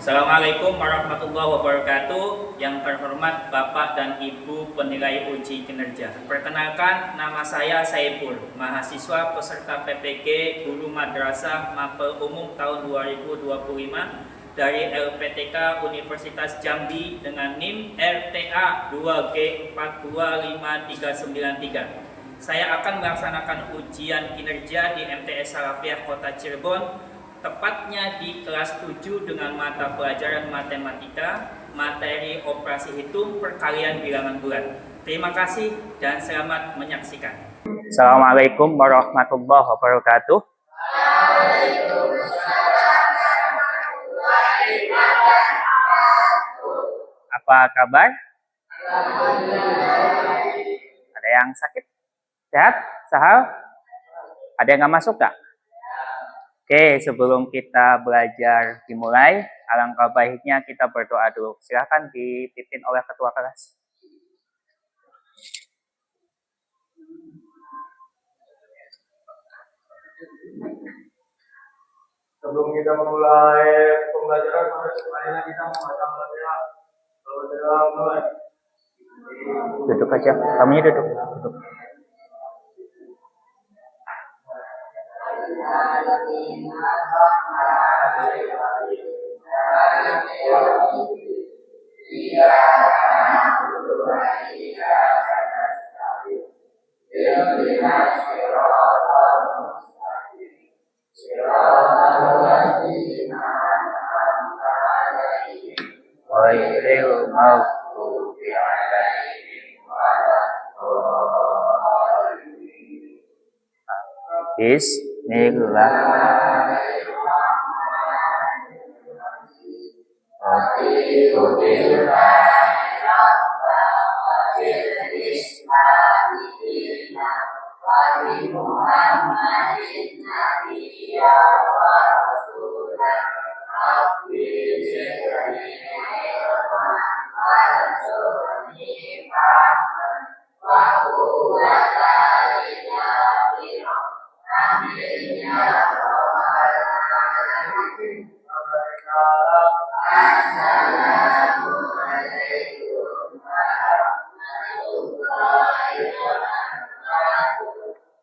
Assalamualaikum warahmatullahi wabarakatuh. Yang terhormat Bapak dan Ibu penilai uji kinerja. Perkenalkan, nama saya Saiful, mahasiswa peserta PPG Guru Madrasah Mapel Umum tahun 2025 dari LPTK Universitas Jambi dengan NIM RTA 2G4259393. Saya akan melaksanakan ujian kinerja di MTS Salafiyah Kota Cirebon, tepatnya di kelas 7 dengan mata pelajaran matematika, materi operasi hitung, perkalian bilangan bulat. Terima kasih dan selamat menyaksikan. Assalamualaikum warahmatullahi wabarakatuh. Apa kabar? Ada yang sakit? Sehat? Sahal? Ada yang nggak masuk nggak? Oke, sebelum kita belajar dimulai, alangkah baiknya kita berdoa dulu. Silakan dipimpin oleh ketua kelas. Sebelum kita memulai pembelajaran, marilah kita membaca Al-Fatihah. Duduk aja, kamunya duduk. Bismillah.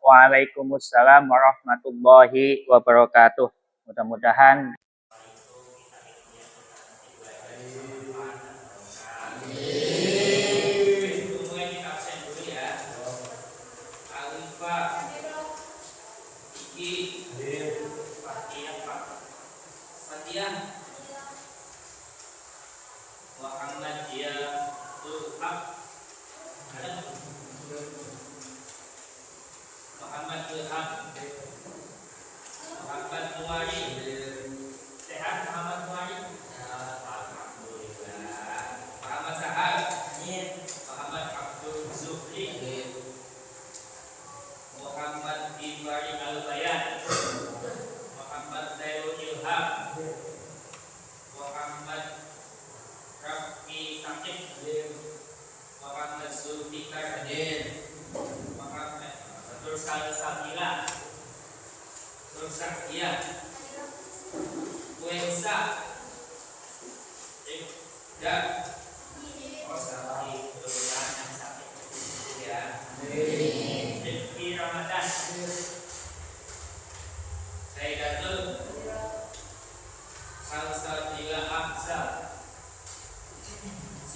Waalaikumsalam warahmatullahi wabarakatuh. Mudah-mudahan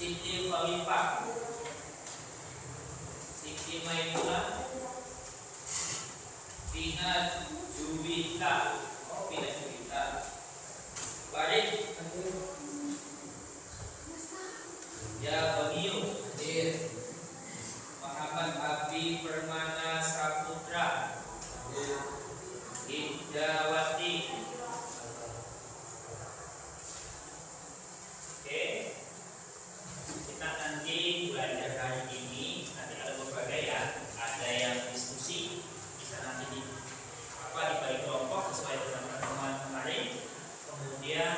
Siti Khalifah, Siti Maimunah, Pina Juwita, Barik, Ya Baniu, Muhammad Abi Permana Saputra, Hidawati. Oke, kita nanti belajar hari ini. Nanti ada berbagai ya. Ada yang diskusi, bisa nanti dibagi kelompok sesuai dengan pertemuan kemarin. Kemudian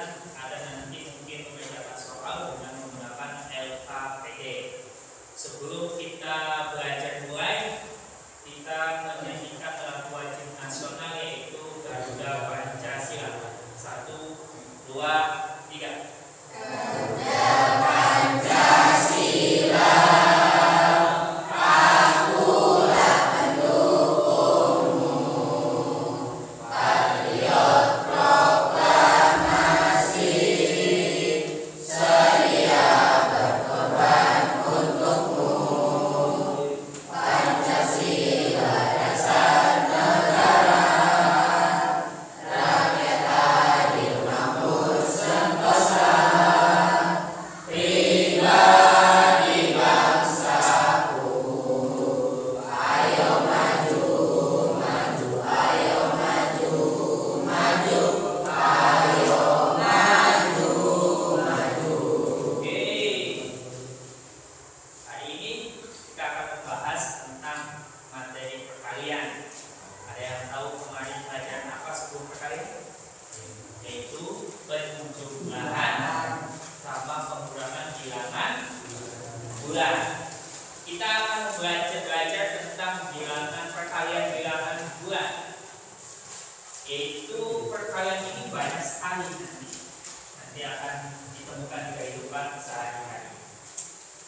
nanti akan ditemukan di kehidupan sehari-hari.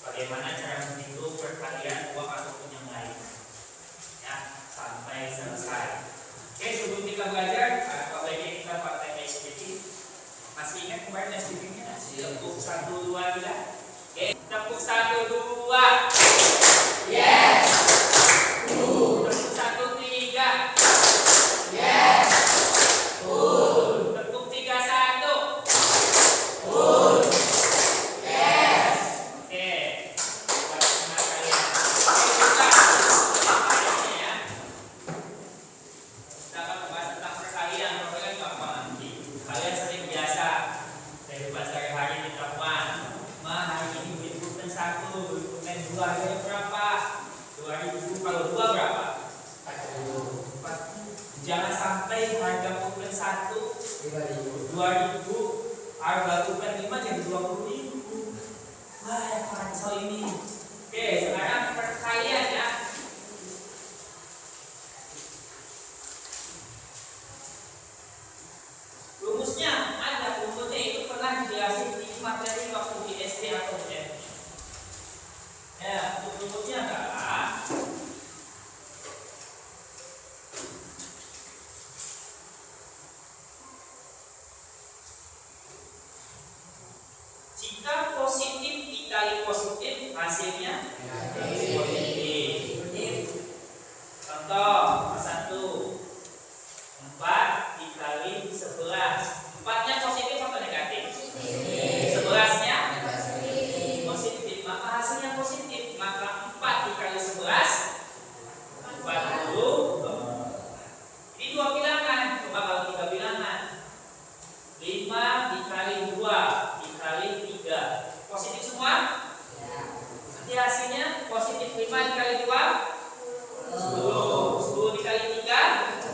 Bagaimana cara menghitung perkalian uang ataupun yang lain, ya, sampai selesai. Oke, sebelum kita belajar, apa baiknya kita pakai SPT. Masih ingat kemarin SPT-nya? Tepuk 1, 2 kita. Oke, tepuk 1, 2. Yes. Tepuk 1, 3. Yes. Tepuk 3, 1. Yes. Oke, buat semua kalian. Oke, kita ya. Kita akan membahas tentang perkalian. Perkalian gampang nanti. Kalian sering biasa kehidupan sehari-hari di temuan. Hari ini duit bukan 1, duit bukan 2, harganya berapa? 2.000. Kalau 2 berapa? 40. Jangan sampai harga bukan 1, 2.000, harga bukan 5 jadi 20.000. Wah, ya kacau ini. Oke, sekarang perkalian ya. Rumusnya ada, rumusnya itu pernah dijelasin di materi waktu di SD atau di SMP. Ya, untuk rumusnya adalah jika positif dikali positif hasilnya positif. Contoh 1, 4 dikali 11. 4-nya positif atau negatif? 11-nya positif, maka hasilnya positif. Maka 4 dikali 11 40. Ini 2 bilangan. Coba kalau 3 bilangan. 5 dikali 2 dikali 3 positif semua? Nanti hasilnya positif. 5 dikali 2 10. 10 dikali 3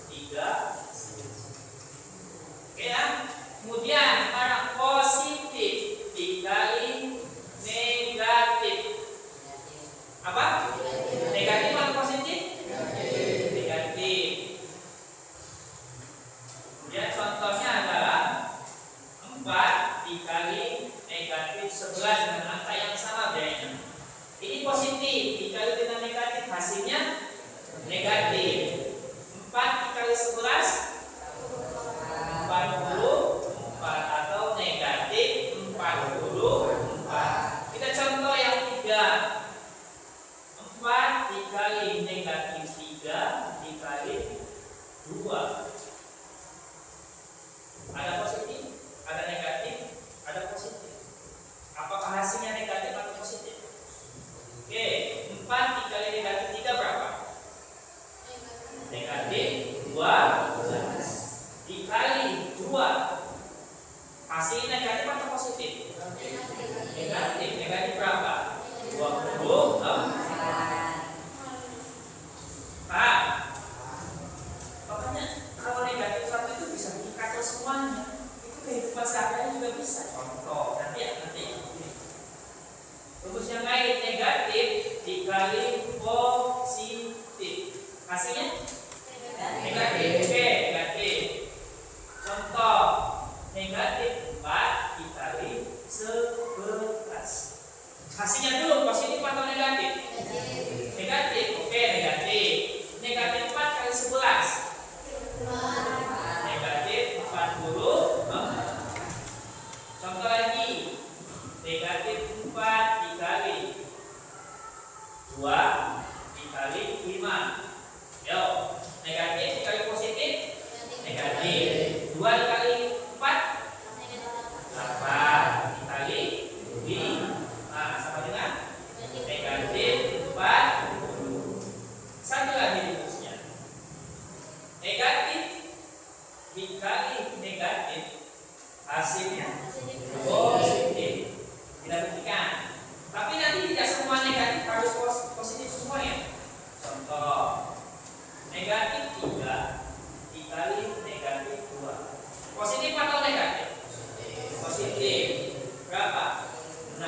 3. Oke ya. Kemudian sekarang positif dikali negatif. Apa? Negatif atau positif? Negatif. Kemudian contohnya adalah 4 dikali negatif 11 dengan angka yang sama biayanya. Ini positif dikali dengan negatif hasilnya negatif. 4 dikali 11 44 atau negatif 44. Kita contoh yang 3. 4 dikali negatif 3 dikali 2. Ada positif, ada negatif, ada positif. Apakah hasilnya negatif atau positif? Oke, 4 dikali negatif 3 berapa? Negatif 12 dikali 2. Hasilnya negatif atau positif? Negatif. Negatif berapa? 20. Paham? Makanya kalau negatif 1 itu bisa bikin kacau semuanya. Itu kehidupan sehari-hari juga bisa. Contoh nanti ya, nanti. Rumus yang lain, negatif dikali positif. Hasilnya negatif. Oke, negatif. Contoh negatif 4 dikali 11. Hasilnya dulu positif atau negatif? Negatif. Oke, negatif. Negatif 4 kali 11. Negatif 40. Contoh lagi. Negatif 4 dikali 2 dikali 5. Yo, negatif dikali positif? Negatif. 2 dikali 4? 8 dikali 5. Nah, sama dengan negatif 40. Satu lagi rumusnya. Negatif dikali negatif hasilnya positif. Kita buktikan. Tapi nanti tidak semua negatif harus positif semua ya. Contoh negatif 3 dikali negatif 2. Positif atau negatif? Positif. Berapa? 6.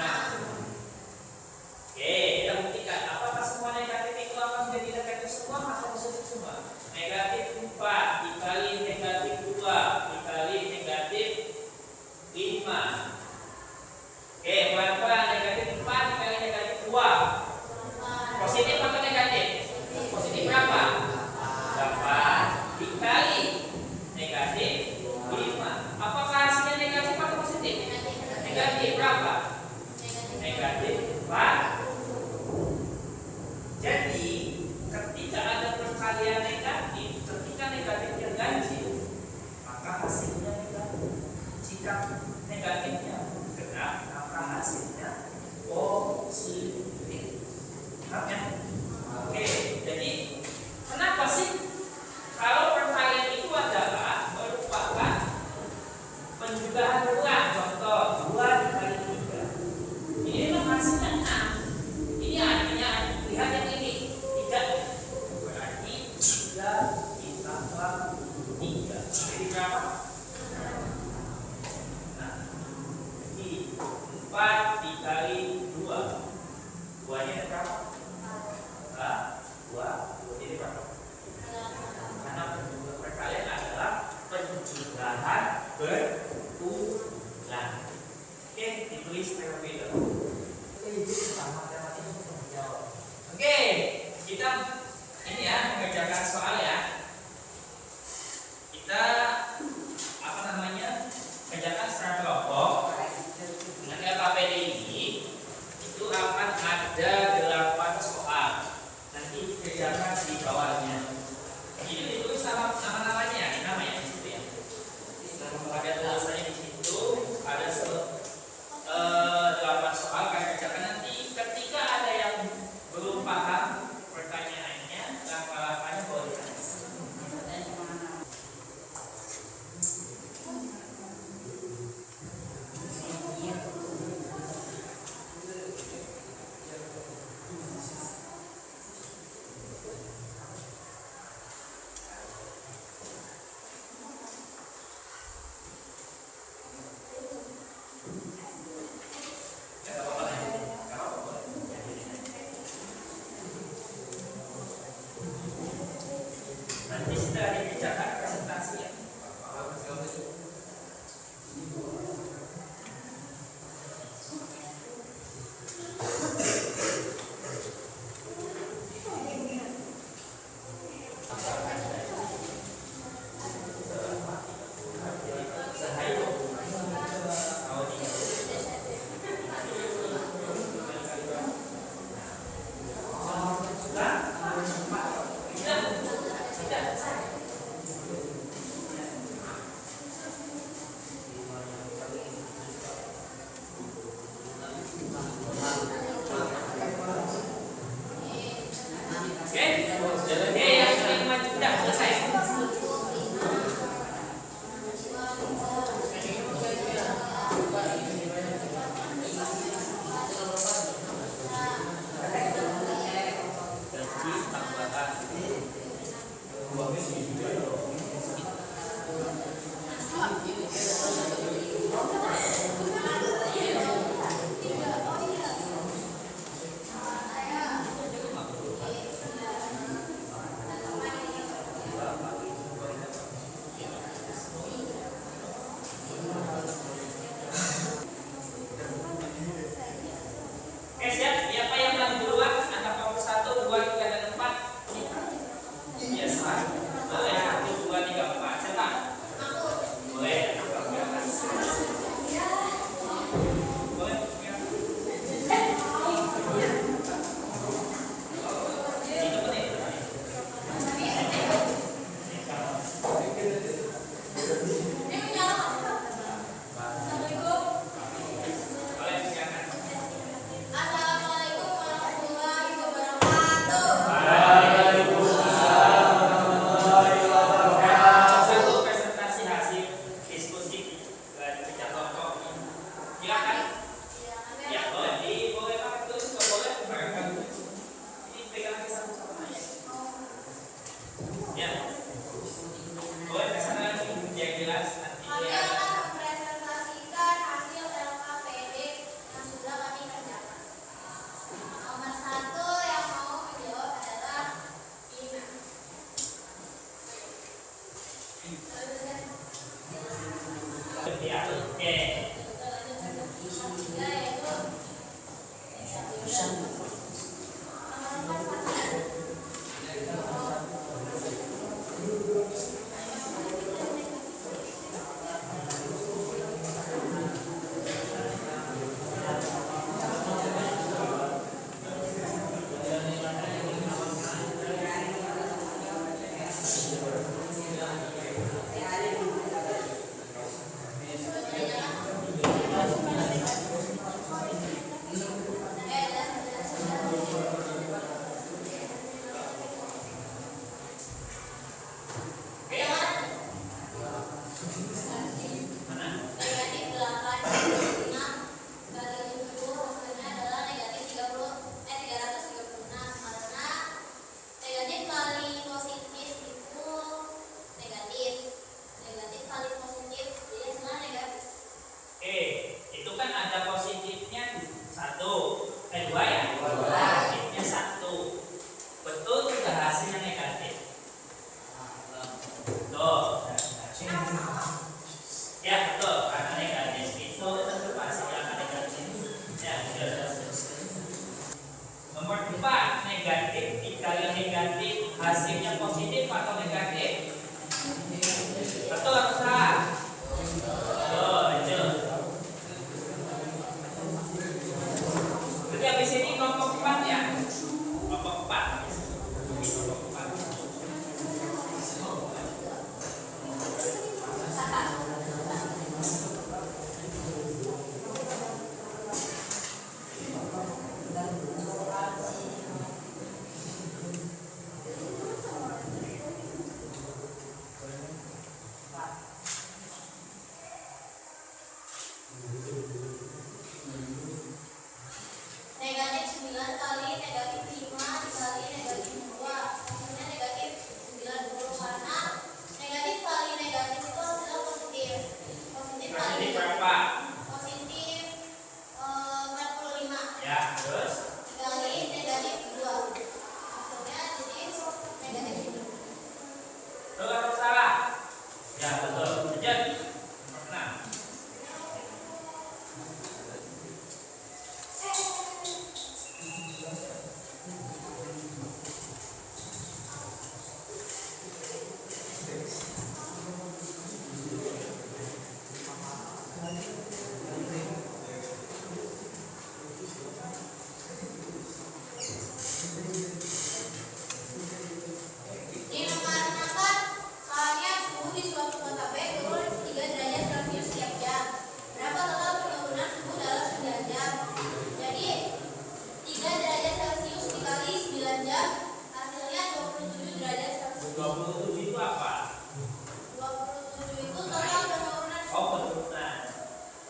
Oke, kita buktikan. Apakah semua negatif itu akan menjadi negatif semua atau positif semua? Negatif 4 dikali negatif 2 dikali negatif Negatif berapa? Negatif 4. Jadi ketika ada perkalian negatif, ketika negatifnya ganjil, maka hasilnya negatif. Jika negatifnya genap, maka hasilnya positif. Paham ya? Oke, jadi kenapa sih kalau perkalian itu adalah merupakan penjumlahan ulang? Contoh 2 dikali 3. Ini memang hasilnya 6. Ini artinya lihat yang ini 3. Berarti 3 ditambah 3. Jadi berapa? Nah, jadi 4 dikali 2. 2-nya berapa? 2. Jadi berapa? Karena perkalian adalah penjumlahan berulang. Oke, ditulis terlebih dahulu. Oke, kita ini ya mengerjakan soal ya. Kita kerjakan secara kelompok. Nanti KPD ini itu akan ada 8 soal. Nanti dikerjakan di bawahnya. Ini ditulis nama-namanya, nama ya di situ ya. Ada tulisannya di situ, ada 8 soal akan kerjakan nanti. Ketika ada yang belum paham pertanyaannya, langkah-langkahnya boleh. Nanti setelah dikerjakan presentasi ya.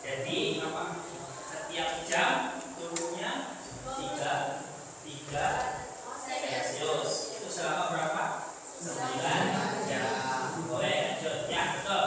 Jadi setiap jam turunnya 3 Celcius. Itu selama berapa? 9 jam. Boleh lanjut ya, betul.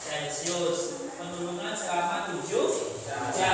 Celcius, penurunan selama 7 jam.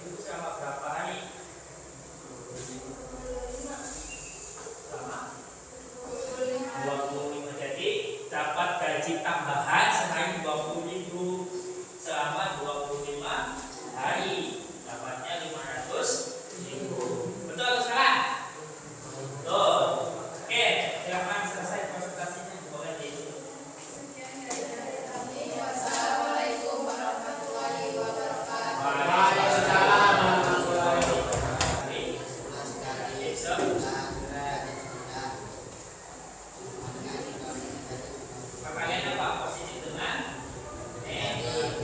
itu selama berapa hari? Selama 25. Jadi dapat gaji tambahan sehari 20.000 selama 25 hari. Dapatnya 500.000. Betul atau salah? Betul. Oke, silakan selesai presentasinya. Boleh diisi. Wassalamualaikum warahmatullahi wabarakatuh. Waalaikumsalam warahmatullahi wabarakatuh. Besok perkalian apa? Posisi tengah.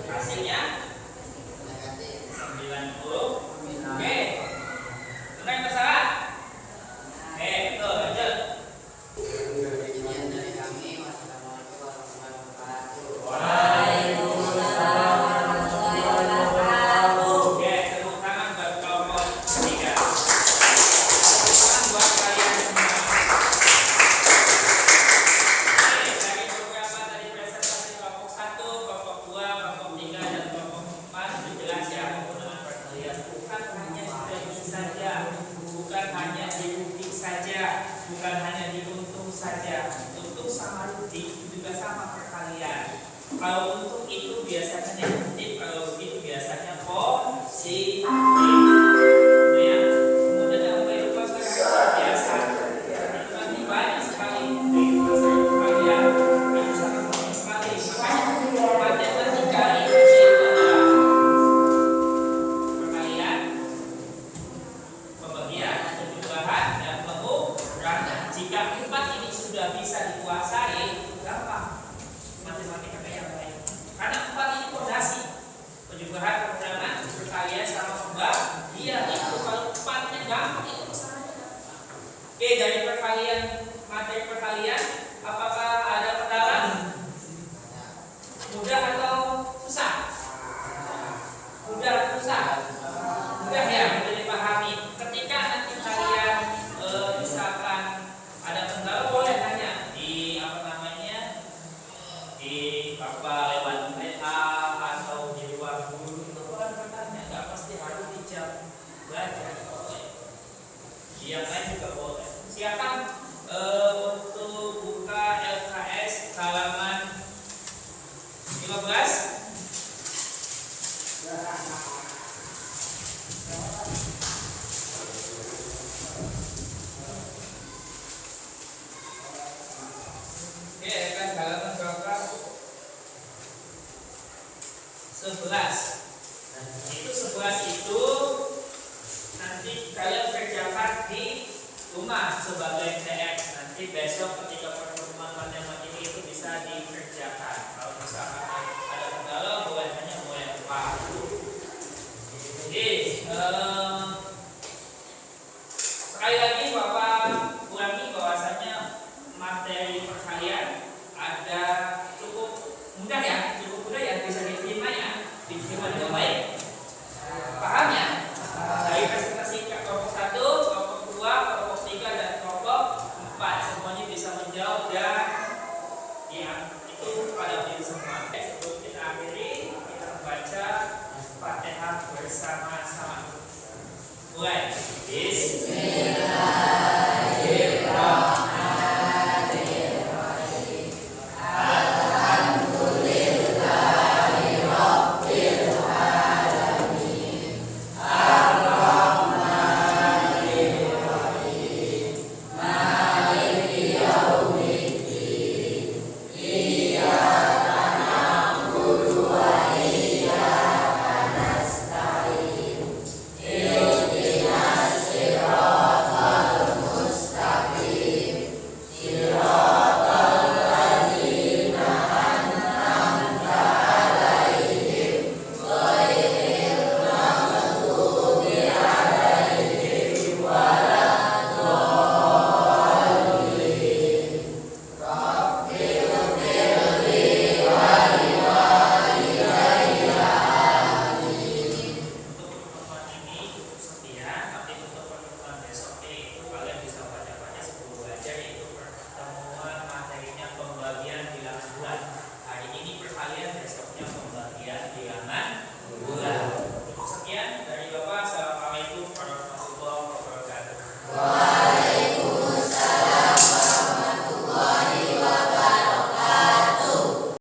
Hasilnya 90. Oke. Benar atau salah? Oke, betul. Lanjut. Oke, tepuk tangan buat kelompok 3. Tepuk tangan buat kalian semua. Oke, dari beberapa tadi presentasi kelompok 1, kelompok 2, kelompok 3, dan kelompok 4 itu jelas ya penggunaan perkalian. Bukan hanya di saja, bukan hanya di rugi saja, bukan hanya di untung saja. Untung sama rugi itu juga sama perkalian. Kalau untung itu biasanya negatif, kalau rugi itu biasanya positif. Ya, kemudian yang lupa sekarang biasa. Itu nanti banyak sekali perkalian. Itu sangat penting sekali. Makanya matematika itu adalah perkalian, pembagian, penjumlahan, dan pengurangan. Jika 4 ini sudah bisa dikuasai, gampang matematika yang lain. Karena 4 ini fondasi. Penjumlahan, pengurangan, perkalian, sama pembagian. Itu kalau 4-nya gampang itu masalahnya gampang. Oke, dari perkalian, materi perkalian, apakah ada kendala? Mudah atau susah? Mudah atau susah? Mudah ya, mudah dipahami. Ketika nanti kalian misalkan ada kendala, boleh tanya di apa namanya, di apa lewat WA atau di luar guru itu boleh bertanya, nggak pasti harus di jam belajar, boleh. Yang lain juga boleh. Silakan untuk buka LKS halaman 15. Oke, LKS halaman berapa? 11. Itu 11 itu nanti kalian kerjakan di rumah sebagai TX. Nanti besok ketika pertemuan matematika itu bisa dikerjakan. Kalau misalkan ada kendala, boleh tanya, boleh lupa. Jadi sekali lagi Bapak ulangi bahwasanya materi perkalian ada cukup mudah ya, bisa diterima ya, diterima dengan baik. Paham ya? Dari presentasi kelompok 1, kelompok 2, kelompok 3, dan kelompok 4 semuanya bisa menjawab dan ya itu pada diri semua. Sebelum kita akhiri, kita membaca Fatihah bersama-sama. Mulai. Bismillah.